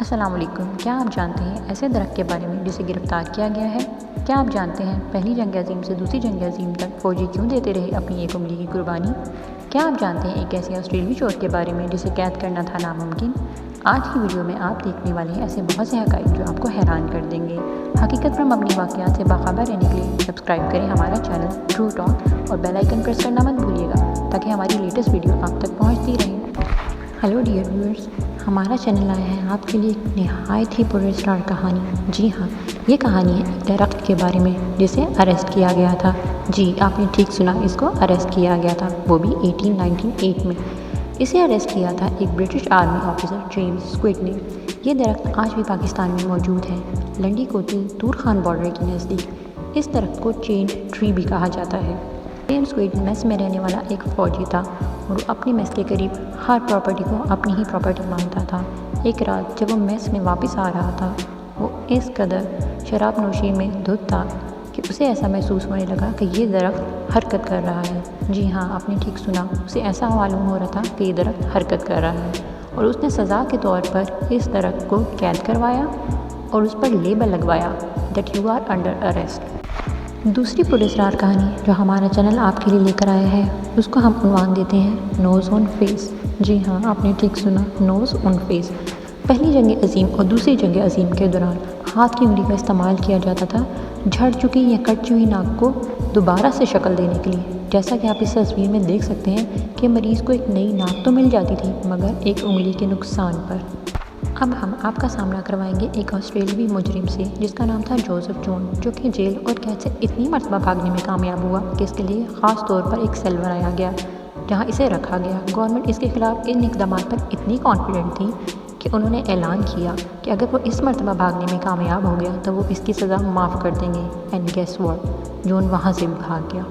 السلام علیکم۔ کیا آپ جانتے ہیں ایسے درخت کے بارے میں جسے گرفتار کیا گیا ہے؟ کیا آپ جانتے ہیں پہلی جنگ عظیم سے دوسری جنگ عظیم تک فوجی کیوں دیتے رہے اپنی ایک انگلی کی قربانی؟ کیا آپ جانتے ہیں ایک ایسے آسٹریلوی چور کے بارے میں جسے قید کرنا تھا ناممکن؟ آج کی ویڈیو میں آپ دیکھنے والے ہیں ایسے بہت سے حقائق جو آپ کو حیران کر دیں گے۔ حقیقت پر مبنی واقعات سے باخبر رہنے کے لیے سبسکرائب کریں ہمارا چینل ٹرو ٹاک اور بیل آئیکن پریس کرنا مت بھولیے گا تاکہ ہماری لیٹسٹ ویڈیو آپ تک پہنچتی رہے۔ ہیلو ڈیئر ویورز، ہمارا چینل آیا ہے آپ کے لیے ایک نہایت ہی پراسرار کہانی۔ جی ہاں، یہ کہانی ہے ایک درخت کے بارے میں جسے اریسٹ کیا گیا تھا۔ جی آپ نے ٹھیک سنا، اس کو اریسٹ کیا گیا تھا، وہ بھی 1898 میں۔ اسے اریسٹ کیا تھا ایک British army officer James squat نے۔ یہ درخت آج بھی پاکستان میں موجود ہے، لنڈی کوٹلی طور خان بارڈر کے نزدیک۔ اس درخت کو چین ٹری بھی کہا جاتا ہے۔ جیمز اسکوٹ میس میں رہنے والا ایک فوجی تھا اور وہ اپنی میس کے قریب ہر پراپرٹی کو اپنی ہی پراپرٹی مانتا تھا۔ ایک رات جب وہ میس میں واپس آ رہا تھا، وہ اس قدر شراب نوشی میں دھت تھا کہ اسے ایسا محسوس ہونے لگا کہ یہ درخت حرکت کر رہا ہے۔ جی ہاں، آپ نے ٹھیک سنا، اسے ایسا معلوم ہو رہا تھا کہ یہ درخت حرکت کر رہا ہے، اور اس نے سزا کے طور پر اس درخت کو قید کروایا اور اس پر لیبل لگوایا that you are under arrest. دوسری پراسرار کہانی جو ہمارا چینل آپ کے لیے لے کر آیا ہے، اس کو ہم عنوان دیتے ہیں نوز آن فیس۔ جی ہاں، آپ نے ٹھیک سنا، نوز آن فیس۔ پہلی جنگ عظیم اور دوسری جنگ عظیم کے دوران ہاتھ کی انگلی کا استعمال کیا جاتا تھا جھڑ چکی یا کٹ ہوئی ناک کو دوبارہ سے شکل دینے کے لیے۔ جیسا کہ آپ اس تصویر میں دیکھ سکتے ہیں کہ مریض کو ایک نئی ناک تو مل جاتی تھی مگر ایک انگلی کے نقصان پر۔ اب ہم آپ کا سامنا کروائیں گے ایک آسٹریلوی مجرم سے جس کا نام تھا جوزف جون، جو کہ جیل اور قید سے اتنی مرتبہ بھاگنے میں کامیاب ہوا کہ اس کے لیے خاص طور پر ایک سیل بنایا گیا جہاں اسے رکھا گیا۔ گورنمنٹ اس کے خلاف ان اقدامات پر اتنی کانفیڈنٹ تھی کہ انہوں نے اعلان کیا کہ اگر وہ اس مرتبہ بھاگنے میں کامیاب ہو گیا تو وہ اس کی سزا معاف کر دیں گے۔ اینڈ گیس واٹ، جون وہاں سے بھی بھاگ گیا۔